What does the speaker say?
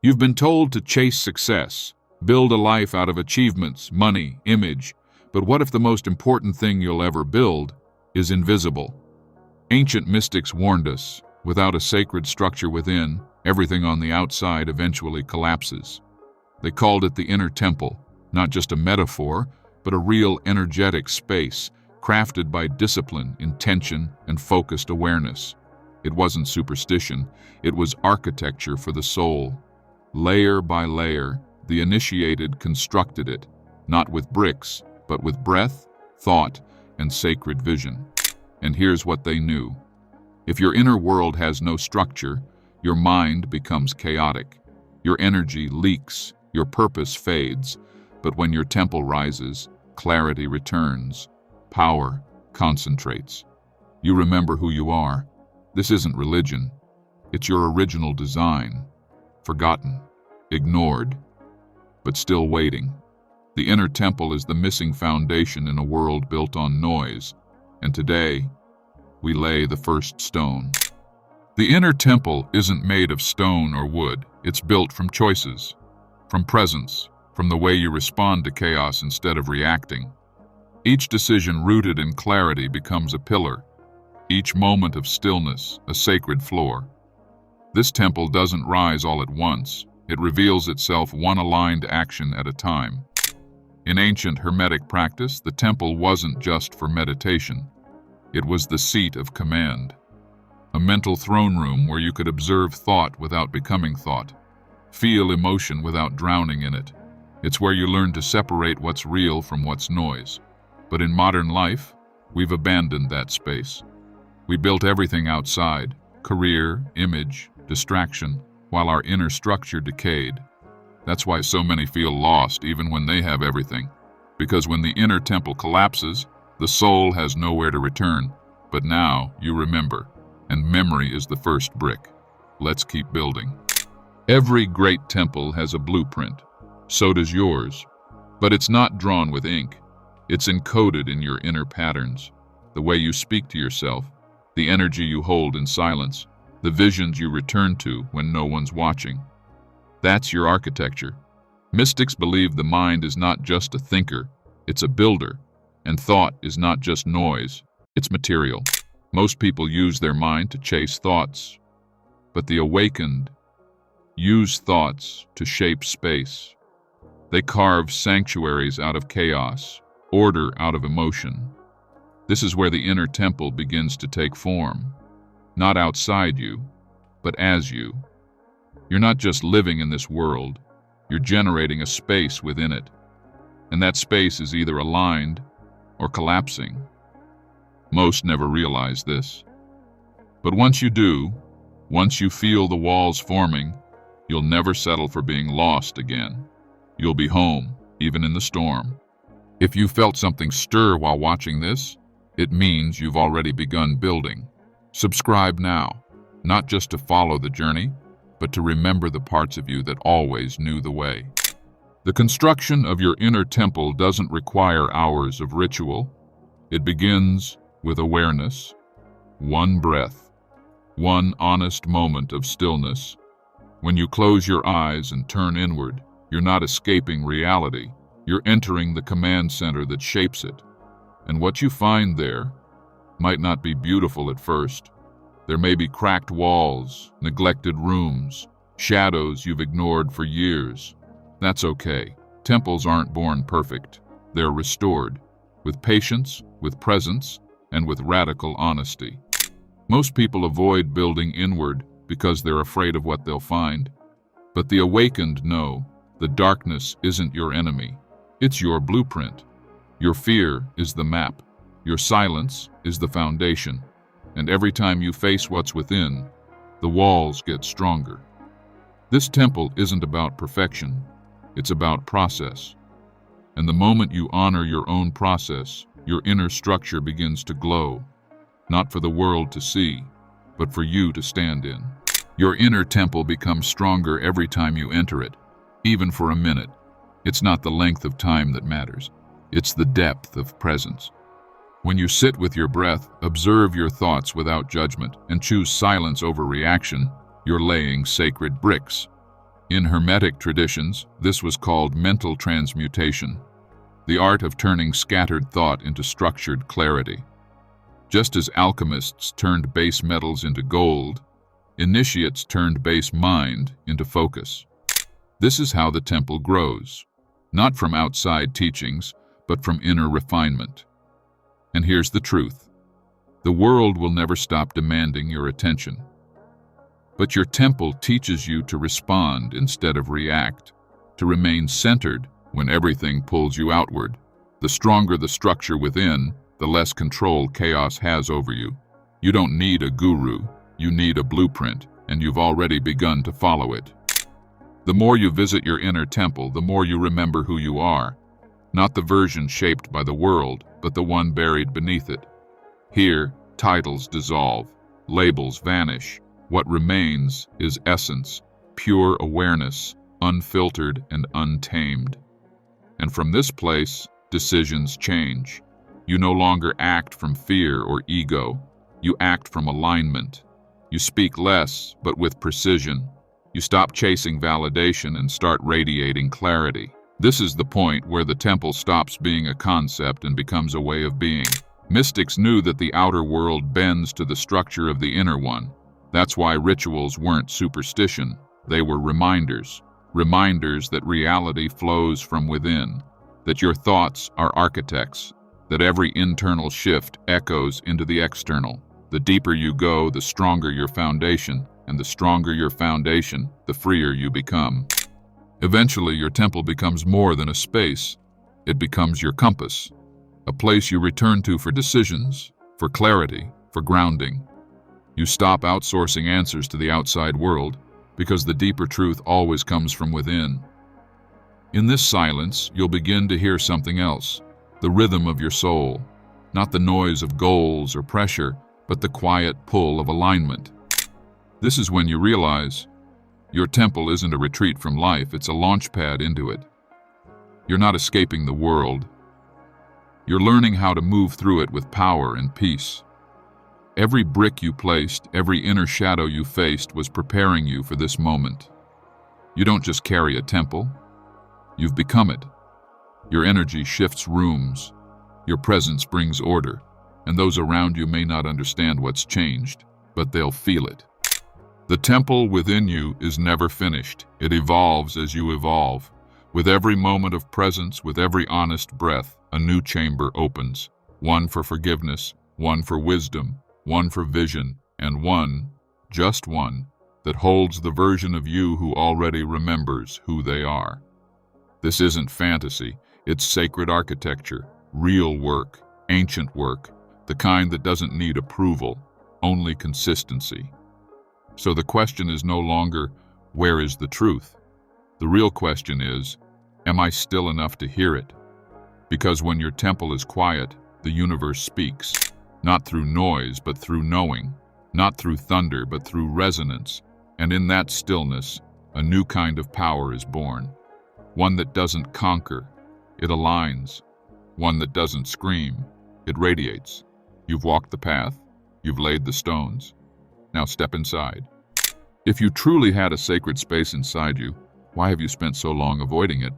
You've been told to chase success, build a life out of achievements, money, image, but what if the most important thing you'll ever build is invisible? Ancient mystics warned us, without a sacred structure within, everything on the outside eventually collapses. They called it the inner temple, not just a metaphor, but a real energetic space, crafted by discipline, intention, and focused awareness. It wasn't superstition, it was architecture for the soul. Layer by layer, the initiated constructed it, not with bricks, but with breath, thought, and sacred vision. And here's what they knew. If your inner world has no structure, your mind becomes chaotic. Your energy leaks, your purpose fades, but when your temple rises, clarity returns, power concentrates. You remember who you are. This isn't religion. It's your original design. Forgotten, ignored, but still waiting. The inner temple is the missing foundation in a world built on noise, and today, we lay the first stone. The inner temple isn't made of stone or wood. It's built from choices, from presence, from the way you respond to chaos instead of reacting. Each decision rooted in clarity becomes a pillar. Each moment of stillness, a sacred floor. This temple doesn't rise all at once. It reveals itself one aligned action at a time. In ancient Hermetic practice, the temple wasn't just for meditation. It was the seat of command. A mental throne room where you could observe thought without becoming thought. Feel emotion without drowning in it. It's where you learn to separate what's real from what's noise. But in modern life, we've abandoned that space. We built everything outside, career, image, distraction, while our inner structure decayed. That's why so many feel lost even when they have everything. Because when the inner temple collapses, the soul has nowhere to return. But now you remember, and memory is the first brick. Let's keep building. Every great temple has a blueprint. So does yours. But it's not drawn with ink. It's encoded in your inner patterns, the way you speak to yourself, the energy you hold in silence, the visions you return to when no one's watching. That's your architecture. Mystics believe the mind is not just a thinker, it's a builder, and thought is not just noise, it's material. Most people use their mind to chase thoughts, but the awakened use thoughts to shape space. They carve sanctuaries out of chaos, order out of emotion. This is where the inner temple begins to take form, not outside you, but as you. You're not just living in this world, you're generating a space within it, and that space is either aligned or collapsing. Most never realize this. But once you do, once you feel the walls forming, you'll never settle for being lost again. You'll be home, even in the storm. If you felt something stir while watching this, it means you've already begun building. Subscribe now, not just to follow the journey, but to remember the parts of you that always knew the way. The construction of your inner temple doesn't require hours of ritual. It begins with awareness, one breath, one honest moment of stillness. When you close your eyes and turn inward, you're not escaping reality. You're entering the command center that shapes it. And what you find there might not be beautiful at first. There may be cracked walls, neglected rooms, shadows you've ignored for years. That's okay. Temples aren't born perfect. They're restored, with patience, with presence, and with radical honesty. Most people avoid building inward because they're afraid of what they'll find. But the awakened know the darkness isn't your enemy. It's your blueprint. Your fear is the map. Your silence is the foundation. And every time you face what's within, the walls get stronger. This temple isn't about perfection. It's about process. And the moment you honor your own process, your inner structure begins to glow, not for the world to see, but for you to stand in. Your inner temple becomes stronger every time you enter it, even for a minute. It's not the length of time that matters. It's the depth of presence. When you sit with your breath, observe your thoughts without judgment, and choose silence over reaction, you're laying sacred bricks. In Hermetic traditions, this was called mental transmutation, the art of turning scattered thought into structured clarity. Just as alchemists turned base metals into gold, initiates turned base mind into focus. This is how the temple grows, not from outside teachings, but from inner refinement. And here's the truth. The world will never stop demanding your attention. But your temple teaches you to respond instead of react, to remain centered when everything pulls you outward. The stronger the structure within, the less control chaos has over you. You don't need a guru, you need a blueprint, and you've already begun to follow it. The more you visit your inner temple, the more you remember who you are, not the version shaped by the world, but the one buried beneath it. Here, titles dissolve, labels vanish. What remains is essence, pure awareness, unfiltered and untamed. And from this place, decisions change. You no longer act from fear or ego. You act from alignment. You speak less, but with precision. You stop chasing validation and start radiating clarity. This is the point where the temple stops being a concept and becomes a way of being. Mystics knew that the outer world bends to the structure of the inner one. That's why rituals weren't superstition. They were reminders. Reminders that reality flows from within, that your thoughts are architects, that every internal shift echoes into the external. The deeper you go, the stronger your foundation, and the stronger your foundation, the freer you become. Eventually, your temple becomes more than a space. It becomes your compass, a place you return to for decisions, for clarity, for grounding. You stop outsourcing answers to the outside world, because the deeper truth always comes from within. In this silence, you'll begin to hear something else, the rhythm of your soul, not the noise of goals or pressure, but the quiet pull of alignment. This is when you realize your temple isn't a retreat from life, it's a launch pad into it. You're not escaping the world. You're learning how to move through it with power and peace. Every brick you placed, every inner shadow you faced was preparing you for this moment. You don't just carry a temple, you've become it. Your energy shifts rooms, your presence brings order, and those around you may not understand what's changed, but they'll feel it. The temple within you is never finished. It evolves as you evolve. With every moment of presence, with every honest breath, a new chamber opens. One for forgiveness, one for wisdom, one for vision, and one, just one, that holds the version of you who already remembers who they are. This isn't fantasy, it's sacred architecture, real work, ancient work, the kind that doesn't need approval, only consistency. So the question is no longer, where is the truth? The real question is, am I still enough to hear it? Because when your temple is quiet, the universe speaks, not through noise, but through knowing, not through thunder, but through resonance. And in that stillness, a new kind of power is born. One that doesn't conquer, it aligns. One that doesn't scream, it radiates. You've walked the path, you've laid the stones. Now step inside. If you truly had a sacred space inside you, why have you spent so long avoiding it?